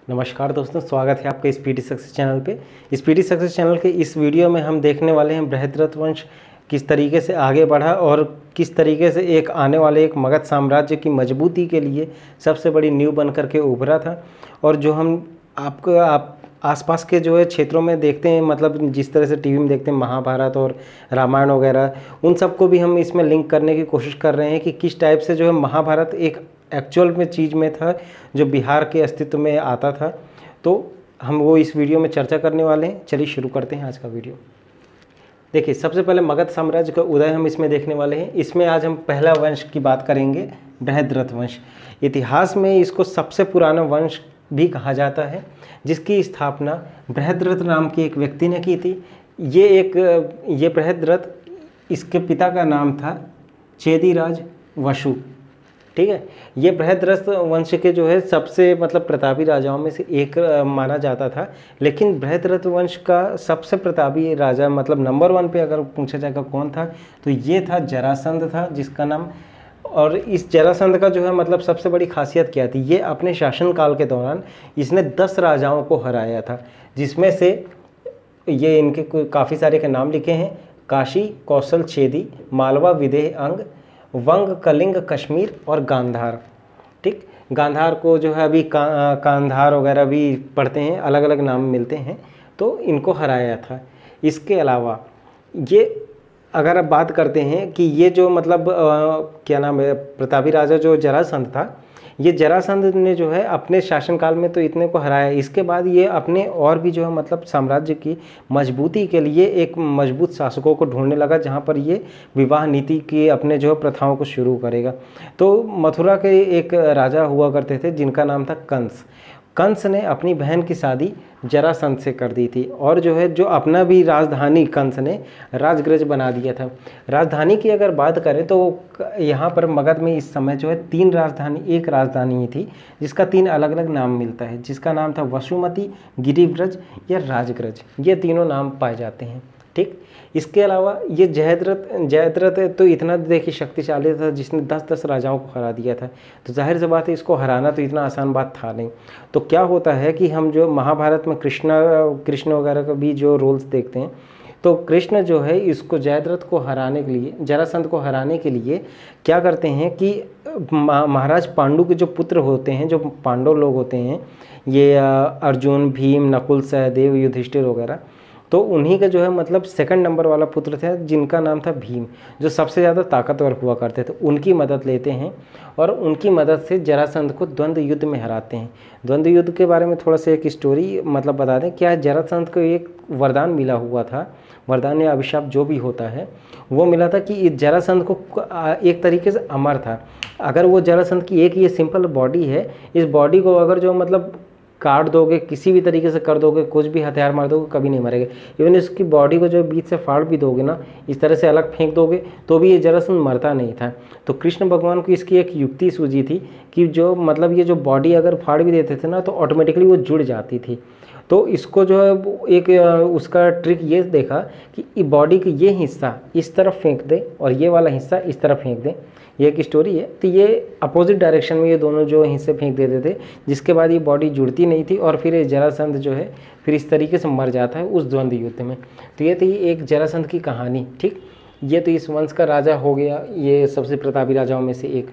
नमस्कार दोस्तों, स्वागत है आपके स्पीडी सक्सेस चैनल पे। स्पीडी सक्सेस चैनल के इस वीडियो में हम देखने वाले हैं बृहद्रथ वंश किस तरीके से आगे बढ़ा और किस तरीके से एक आने वाले एक मगध साम्राज्य की मजबूती के लिए सबसे बड़ी नींव बन करके उभरा था। और जो हम आप आसपास के जो है क्षेत्रों में देखते हैं, मतलब जिस तरह से टीवी में देखते हैं महाभारत और रामायण वगैरह, उन सबको भी हम इसमें लिंक करने की कोशिश कर रहे हैं कि किस टाइप से जो है महाभारत एक एक्चुअल में चीज़ में था जो बिहार के अस्तित्व में आता था। तो हम वो इस वीडियो में चर्चा करने वाले हैं। चलिए शुरू करते हैं आज का वीडियो। देखिए, सबसे पहले मगध साम्राज्य का उदय हम इसमें देखने वाले हैं। इसमें आज हम पहला वंश की बात करेंगे, बृहद्रथ वंश। इतिहास में इसको सबसे पुराना वंश भी कहा जाता है, जिसकी स्थापना बृहद्रथ नाम के एक व्यक्ति ने की थी। ये बृहद्रथ, इसके पिता का नाम था चेदीराज वसु। ठीक है, ये बृहद्रथ वंश के जो है सबसे प्रतापी राजाओं में से एक माना जाता था। लेकिन बृहद्रथ वंश का सबसे प्रतापी राजा नंबर 1 पे अगर पूछा जाएगा कौन था, तो ये था जरासंध था, जिसका नाम। और इस जरासंध का जो है सबसे बड़ी खासियत क्या थी, ये अपने शासनकाल के दौरान इसने 10 राजाओं को हराया था, जिसमें से ये इनके काफ़ी सारे के नाम लिखे हैं: काशी, कौशल, छेदी, मालवा, विदेह, अंग, वंग, कलिंग, कश्मीर और गांधार। ठीक, गांधार को जो है अभी कांधार वगैरह भी पढ़ते हैं, अलग अलग नाम मिलते हैं, तो इनको हराया था। इसके अलावा ये अगर आप बात करते हैं कि ये जो क्या नाम है, प्रतापी राजा जो जरासंध था, ये जरासंध ने जो है अपने शासनकाल में तो इतने को हराया। इसके बाद ये अपने और भी जो है साम्राज्य की मजबूती के लिए एक मजबूत शासकों को ढूंढने लगा, जहाँ पर ये विवाह नीति की अपने जो प्रथाओं को शुरू करेगा। तो मथुरा के एक राजा हुआ करते थे जिनका नाम था कंस। कंस ने अपनी बहन की शादी जरासंध से कर दी थी, और जो है जो अपना भी राजधानी कंस ने राजगृह बना दिया था। राजधानी की अगर बात करें तो यहाँ पर मगध में इस समय जो है 3 राजधानी, एक राजधानी ही थी जिसका 3 अलग अलग नाम मिलता है, जिसका नाम था वसुमती, गिरिव्रज या राजगृह। ये तीनों नाम पाए जाते हैं। ठीक, इसके अलावा ये जयद्रथ तो इतना देखिए शक्तिशाली था, जिसने 10-10 राजाओं को हरा दिया था। तो जाहिर सी बात है, इसको हराना तो इतना आसान बात था नहीं। तो क्या होता है कि हम जो महाभारत में कृष्ण वगैरह का भी जो रोल्स देखते हैं, तो कृष्ण जो है इसको जयद्रथ को हराने के लिए, जरासंध को हराने के लिए क्या करते हैं कि महाराज पांडु के जो पुत्र होते हैं, जो पांडव लोग होते हैं, ये अर्जुन, भीम, नकुल, सहदेव, युधिष्ठिर वगैरह, तो उन्हीं का जो है सेकंड नंबर वाला पुत्र था जिनका नाम था भीम, जो सबसे ज़्यादा ताकतवर हुआ करते थे। उनकी मदद लेते हैं और उनकी मदद से जरासंध को द्वंद्व युद्ध में हराते हैं। द्वंद्व युद्ध के बारे में थोड़ा सा एक स्टोरी बता दें। क्या जरासंध को एक वरदान मिला हुआ था, वरदान या अभिशाप जो भी होता है, वो मिला था कि जरासंध को एक तरीके से अमर था। अगर वो जरासंध की एक ये सिंपल बॉडी है, इस बॉडी को अगर जो काट दोगे, किसी भी तरीके से कर दोगे, कुछ भी हथियार मार दोगे, कभी नहीं मरेगा। इवन इसकी बॉडी को जो बीच से फाड़ भी दोगे ना, इस तरह से अलग फेंक दोगे, तो भी ये जरासंध मरता नहीं था। तो कृष्ण भगवान को इसकी एक युक्ति सूझी थी कि जो ये जो बॉडी अगर फाड़ भी देते थे ना, तो ऑटोमेटिकली वो जुड़ जाती थी। तो इसको जो है एक उसका ट्रिक ये देखा कि बॉडी का ये हिस्सा इस तरफ फेंक दे और ये वाला हिस्सा इस तरफ फेंक दे। ये एक स्टोरी है। तो ये अपोजिट डायरेक्शन में ये दोनों जो हिस्से फेंक देते थे, जिसके बाद ये बॉडी जुड़ती नहीं थी, और फिर ये जरासंध जो है फिर इस तरीके से मर जाता है उस द्वंद्व युद्ध में। तो ये थी एक जरासंध की कहानी। ठीक, ये तो इस वंश का राजा हो गया, ये सबसे प्रतापी राजाओं में से एक।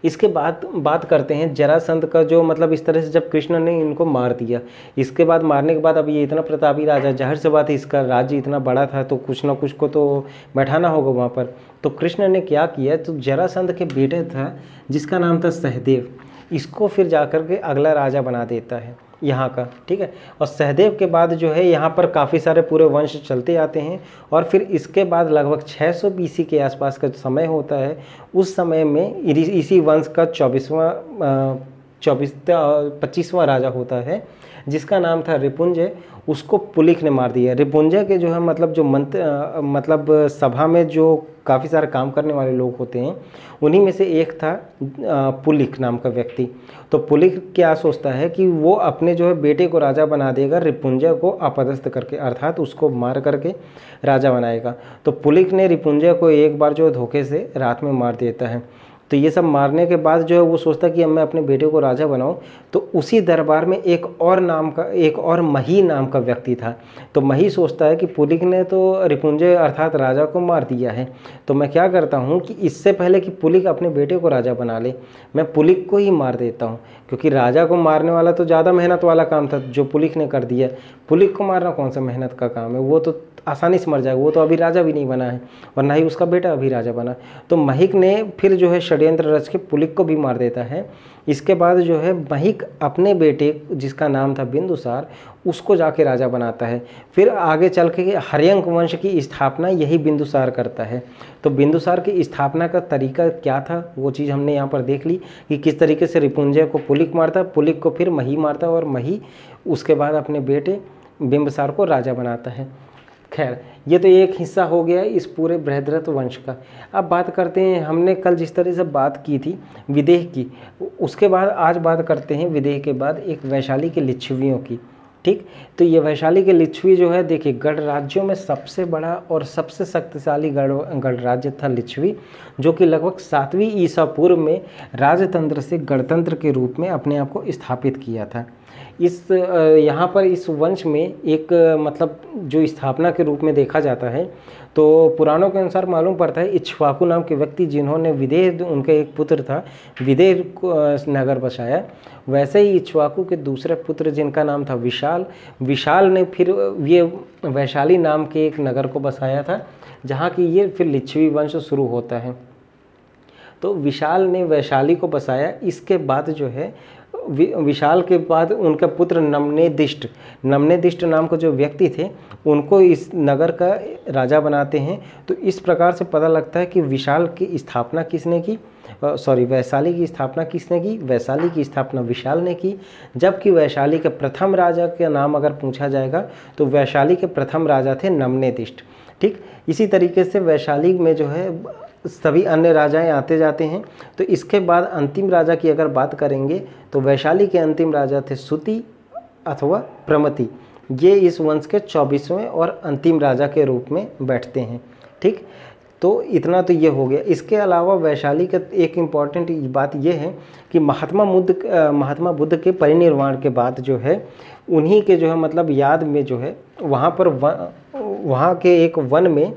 इसके बाद बात करते हैं जरासंध का, जो इस तरह से जब कृष्ण ने इनको मार दिया, इसके बाद मारने के बाद अब ये इतना प्रतापी राजा, जाहिर सी बात है इसका राज्य इतना बड़ा था, तो कुछ ना कुछ को तो बैठाना होगा वहाँ पर। तो कृष्ण ने क्या किया, तो जरासंध के बेटे था जिसका नाम था सहदेव, इसको फिर जाकर के अगला राजा बना देता है यहाँ का। ठीक है, और सहदेव के बाद जो है यहाँ पर काफ़ी सारे पूरे वंश चलते आते हैं, और फिर इसके बाद लगभग 600 BC के आसपास का समय होता है। उस समय में इसी वंश का 25वां राजा होता है, जिसका नाम था रिपुंजय। उसको पुलिक ने मार दिया। रिपुंजय के जो है जो मंत्र सभा में जो काफ़ी सारे काम करने वाले लोग होते हैं, उन्हीं में से एक था पुलिक नाम का व्यक्ति। तो पुलिक क्या सोचता है कि वो अपने जो है बेटे को राजा बना देगा, रिपुंजय को अपदस्थ करके, अर्थात उसको मार करके राजा बनाएगा। तो पुलिक ने रिपुंजय को एक बार जो धोखे से रात में मार देता है। तो ये सब मारने के बाद जो है वो सोचता कि अब मैं अपने बेटे को राजा बनाऊं। तो उसी दरबार में एक और मही नाम का व्यक्ति था। तो मही सोचता है कि पुलिक ने तो रिपुंजय अर्थात राजा को मार दिया है, तो मैं क्या करता हूँ कि इससे पहले कि पुलिक अपने बेटे को राजा बना ले, मैं पुलिक को ही मार देता हूँ, क्योंकि राजा को मारने वाला तो ज़्यादा मेहनत वाला काम था जो पुलिक ने कर दिया। पुलिक को मारना कौन सा मेहनत का काम है, वो तो आसानी से मर जाएगा, वो तो अभी राजा भी नहीं बना है और ना ही उसका बेटा अभी राजा बना। तो महिक ने फिर जो है षड्यंत्र रच के पुलिक को भी मार देता है। इसके बाद जो है महिक अपने बेटे जिसका नाम था बिंदुसार, उसको जाके राजा बनाता है। फिर आगे चल के हर्यंक वंश की स्थापना यही बिंदुसार करता है। तो बिंदुसार की स्थापना का तरीका क्या था वो चीज़ हमने यहाँ पर देख ली कि किस तरीके से रिपुंजय को पुलिक मारता, पुलिक को फिर मही मारता और मही उसके बाद अपने बेटे बिंबसार को राजा बनाता है। खैर, ये तो एक हिस्सा हो गया इस पूरे बृहद्रथ वंश का। अब बात करते हैं, हमने कल जिस तरह से बात की थी विदेह की, उसके बाद आज बात करते हैं विदेह के बाद एक वैशाली के लिच्छवियों की। ठीक, तो ये वैशाली के लिच्छवी जो है, देखिए गढ़ राज्यों में सबसे बड़ा और सबसे शक्तिशाली गढ़ राज्य था लिच्छवी, जो कि लगभग 7वीं ईसा पूर्व में राजतंत्र से गणतंत्र के रूप में अपने आप को स्थापित किया था। यहाँ पर इस वंश में एक मतलब जो स्थापना के रूप में देखा जाता है, तो पुराणों के अनुसार मालूम पड़ता है इक्ष्वाकु नाम के व्यक्ति जिन्होंने विदेह, उनका एक पुत्र था, विदेह नगर बसाया। वैसे ही इक्ष्वाकु के दूसरे पुत्र जिनका नाम था विशाल ने फिर ये वैशाली नाम के एक नगर को बसाया था, जहाँ की ये फिर लिच्छवी वंश शुरू होता है। तो विशाल ने वैशाली को बसाया। इसके बाद जो है विशाल के बाद उनका पुत्र नमनेदिष्ट नाम के जो व्यक्ति थे, उनको इस नगर का राजा बनाते हैं। तो इस प्रकार से पता लगता है कि वैशाली की स्थापना किसने की? वैशाली की स्थापना विशाल ने की। जबकि वैशाली के प्रथम राजा का नाम अगर पूछा जाएगा तो वैशाली के प्रथम राजा थे नमनेदिष्ट। ठीक, इसी तरीके से वैशाली में जो है सभी अन्य राजाएं आते जाते हैं। तो इसके बाद अंतिम राजा की अगर बात करेंगे तो वैशाली के अंतिम राजा थे सुति अथवा प्रमति। ये इस वंश के 24वें और अंतिम राजा के रूप में बैठते हैं। ठीक, तो इतना तो ये हो गया। इसके अलावा वैशाली का एक इम्पॉर्टेंट बात ये है कि महात्मा बुद्ध के परिनिर्वाण के बाद जो है, उन्हीं के जो है मतलब याद में जो है वहाँ के एक वन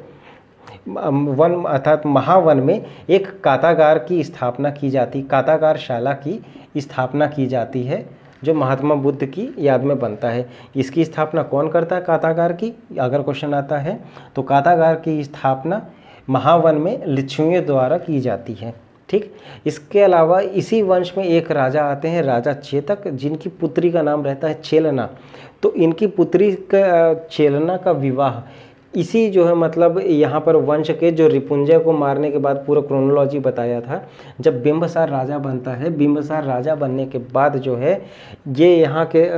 अर्थात महावन में एक कातागार की स्थापना की जाती, कातागारशाला की स्थापना की जाती है, जो महात्मा बुद्ध की याद में बनता है। इसकी स्थापना कौन करता है कातागार की, अगर क्वेश्चन आता है तो कातागार की स्थापना महावन में लिच्छवियों द्वारा की जाती है। ठीक, इसके अलावा इसी वंश में एक राजा आते हैं, राजा चेतक, जिनकी पुत्री का नाम रहता है चेलना। तो इनकी पुत्री का चेलना का विवाह इसी जो है मतलब यहाँ पर वंश के जो रिपुंजय को मारने के बाद पूरा क्रोनोलॉजी बताया था, जब बिंबसार राजा बनता है, बिंबसार राजा बनने के बाद जो है ये यहाँ के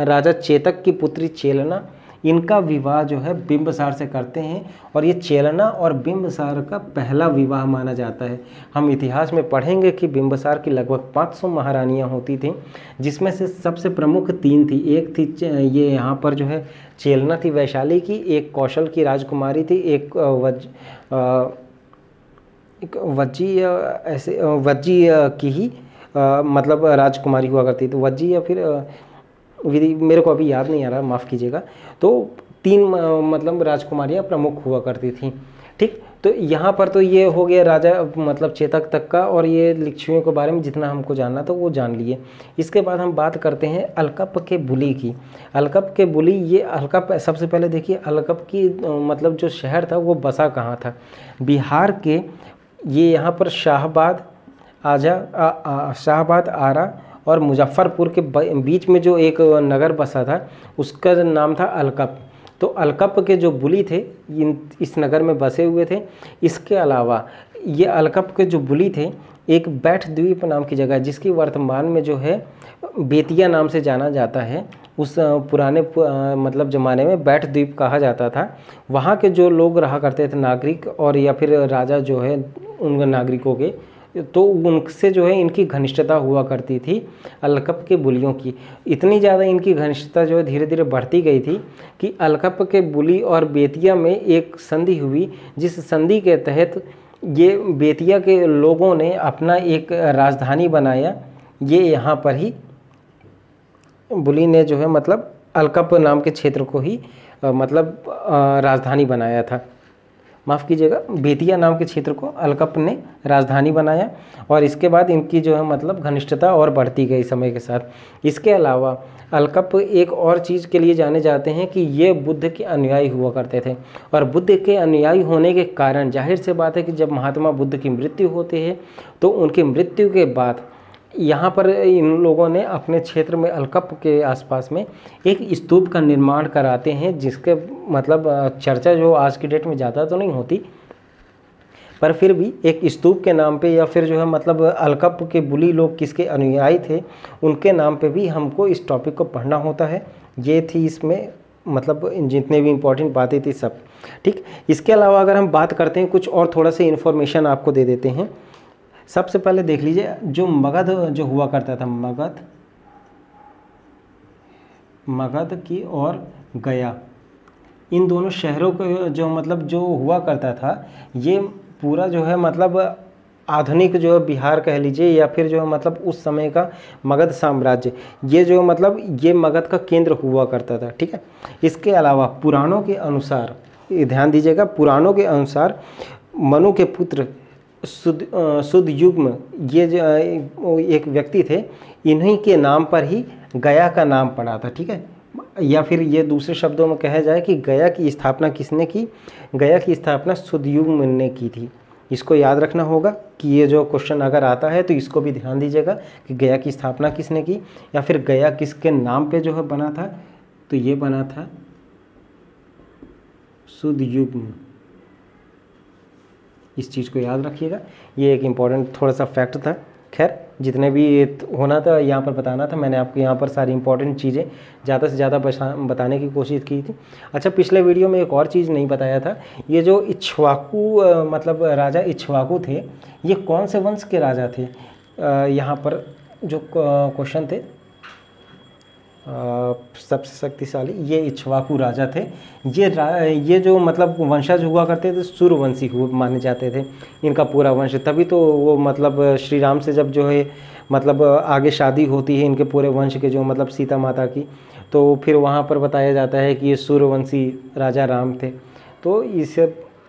राजा चेतक की पुत्री चेलना, इनका विवाह जो है बिंबसार से करते हैं। और ये चेलना और बिंबसार का पहला विवाह माना जाता है। हम इतिहास में पढ़ेंगे कि बिंबसार की लगभग 500 महारानियाँ होती थीं, जिसमें से सबसे प्रमुख 3 थी। एक थी ये यहाँ पर जो है चेलना थी वैशाली की, एक कौशल की राजकुमारी थी, एक वज्जी की ही मतलब राजकुमारी हुआ करती थी, वज्जी या फिर विधि, मेरे को अभी याद नहीं आ रहा, माफ़ कीजिएगा। तो 3 मतलब राजकुमारियाँ प्रमुख हुआ करती थीं। ठीक, तो यहाँ पर तो ये हो गया राजा मतलब चेतक तक का, और ये लिच्छवियों के बारे में जितना हमको जानना था वो जान लिए। इसके बाद हम बात करते हैं अलकप के बुली की। अलकप के बुली, ये अलकप सबसे पहले देखिए अलकप की मतलब जो शहर था वो बसा कहाँ था, बिहार के ये यहाँ पर शाहबाद, आरा और मुजफ्फरपुर के बीच में जो एक नगर बसा था उसका नाम था अलकप। तो अलकप के जो बुली थे इस नगर में बसे हुए थे। इसके अलावा ये अलकप के जो बुली थे, एक बैठ द्वीप नाम की जगह जिसकी वर्तमान में जो है बेतिया नाम से जाना जाता है, उस पुराने मतलब ज़माने में बैठ द्वीप कहा जाता था। वहाँ के जो लोग रहा करते थे नागरिक और या फिर राजा जो है उन नागरिकों के, तो उनसे जो है इनकी घनिष्ठता हुआ करती थी अलकप के बुलियों की। इतनी ज़्यादा इनकी घनिष्ठता जो है धीरे धीरे बढ़ती गई थी कि अलकप के बुली और बेतिया में एक संधि हुई, जिस संधि के तहत ये बेतिया के लोगों ने अपना एक राजधानी बनाया। ये यहाँ पर ही बुली ने जो है मतलब अलकप नाम के क्षेत्र को ही मतलब राजधानी बनाया था। माफ़ कीजिएगा, बेतिया नाम के क्षेत्र को अलकप ने राजधानी बनाया और इसके बाद इनकी जो है मतलब घनिष्ठता और बढ़ती गई समय के साथ। इसके अलावा अलकप एक और चीज़ के लिए जाने जाते हैं कि ये बुद्ध के अनुयायी हुआ करते थे और बुद्ध के अनुयायी होने के कारण जाहिर से बात है कि जब महात्मा बुद्ध की मृत्यु होती है तो उनकी मृत्यु के बाद यहाँ पर इन लोगों ने अपने क्षेत्र में अलकप के आसपास में एक स्तूप का निर्माण कराते हैं, जिसके मतलब चर्चा जो आज की डेट में ज़्यादा तो नहीं होती, पर फिर भी एक स्तूप के नाम पे या फिर जो है मतलब अलकप के बुली लोग किसके अनुयायी थे उनके नाम पे भी हमको इस टॉपिक को पढ़ना होता है। ये थी इसमें मतलब जितने भी इम्पोर्टेंट बातें थी सब, ठीक। इसके अलावा अगर हम बात करते हैं कुछ और थोड़ा सा इन्फॉर्मेशन आपको दे देते हैं। सबसे पहले देख लीजिए, जो मगध जो हुआ करता था, मगध की और गया, इन दोनों शहरों को जो मतलब जो हुआ करता था, ये पूरा जो है मतलब आधुनिक जो है बिहार कह लीजिए या फिर जो है मतलब उस समय का मगध साम्राज्य, ये जो मतलब ये मगध का केंद्र हुआ करता था, ठीक है। इसके अलावा पुराणों के अनुसार, ध्यान दीजिएगा, पुराणों के अनुसार मनु के पुत्र सुद्धयुग्म ये जो एक व्यक्ति थे, इन्हीं के नाम पर ही गया का नाम पड़ा था, ठीक है। या फिर ये दूसरे शब्दों में कहा जाए कि गया की स्थापना किसने की? गया की स्थापना सुद्धयुग्म ने की थी। इसको याद रखना होगा कि ये जो क्वेश्चन अगर आता है तो इसको भी ध्यान दीजिएगा कि गया की स्थापना किसने की या फिर गया किसके नाम पे जो है बना था, तो ये बना था सुद्धयुग्म। इस चीज़ को याद रखिएगा, ये एक इम्पॉर्टेंट थोड़ा सा फैक्ट था। खैर जितने भी होना था यहाँ पर बताना था, मैंने आपको यहाँ पर सारी इंपॉर्टेंट चीज़ें ज़्यादा से ज़्यादा बताने की कोशिश की थी। अच्छा, पिछले वीडियो में एक और चीज़ नहीं बताया था, ये जो इक्ष्वाकु मतलब राजा इक्ष्वाकु थे, ये कौन से वंश के राजा थे? यहाँ पर जो क्वेश्चन थे, सबसे शक्तिशाली ये इक्ष्वाकु राजा थे। ये जो मतलब वंशज हुआ करते थे सूर्यवंशी हुए माने जाते थे, इनका पूरा वंश। तभी तो वो मतलब श्री राम से जब जो है मतलब आगे शादी होती है इनके पूरे वंश के जो मतलब सीता माता की, तो फिर वहाँ पर बताया जाता है कि ये सूर्यवंशी राजा राम थे। तो इस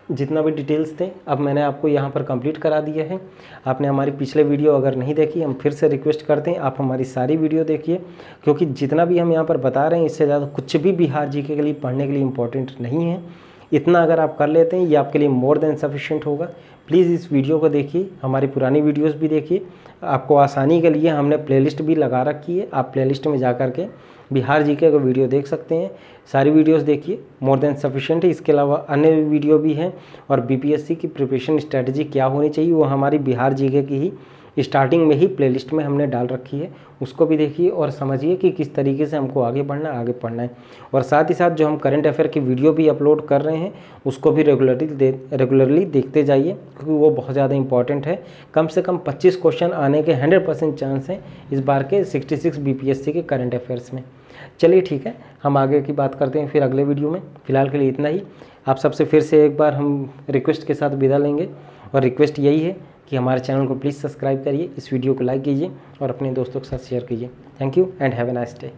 जितना भी डिटेल्स थे अब मैंने आपको यहाँ पर कंप्लीट करा दिया है। आपने हमारी पिछले वीडियो अगर नहीं देखी, हम फिर से रिक्वेस्ट करते हैं आप हमारी सारी वीडियो देखिए, क्योंकि जितना भी हम यहाँ पर बता रहे हैं इससे ज़्यादा कुछ भी बिहार जीके के लिए पढ़ने के लिए इम्पोर्टेंट नहीं है। इतना अगर आप कर लेते हैं ये आपके लिए मोर देन सफिशिएंट होगा। प्लीज़ इस वीडियो को देखिए, हमारी पुरानी वीडियोस भी देखिए। आपको आसानी के लिए हमने प्लेलिस्ट भी लगा रखी है, आप प्लेलिस्ट में जा कर के बिहार जीके का वीडियो देख सकते हैं। सारी वीडियोस देखिए, मोर देन सफिशिएंट है। इसके अलावा अन्य वीडियो भी हैं और बीपीएससी की प्रिपरेशन स्ट्रैटेजी क्या होनी चाहिए वो हमारी बिहार जीके की ही स्टार्टिंग में ही प्लेलिस्ट में हमने डाल रखी है, उसको भी देखिए और समझिए कि किस तरीके से हमको आगे बढ़ना है। और साथ ही साथ जो हम करंट अफेयर की वीडियो भी अपलोड कर रहे हैं उसको भी रेगुलरली देखते जाइए, क्योंकि वो बहुत ज़्यादा इंपॉर्टेंट है। कम से कम 25 क्वेश्चन आने के 100% चांस हैं इस बार के 66 बीपीएससी के करंट अफेयर्स में। चलिए ठीक है, हम आगे की बात करते हैं फिर अगले वीडियो में। फिलहाल के लिए इतना ही। आप सबसे फिर से एक बार हम रिक्वेस्ट के साथ विदा लेंगे और रिक्वेस्ट यही है कि हमारे चैनल को प्लीज़ सब्सक्राइब करिए, इस वीडियो को लाइक कीजिए और अपने दोस्तों के साथ शेयर कीजिए। Thank you and have a nice day.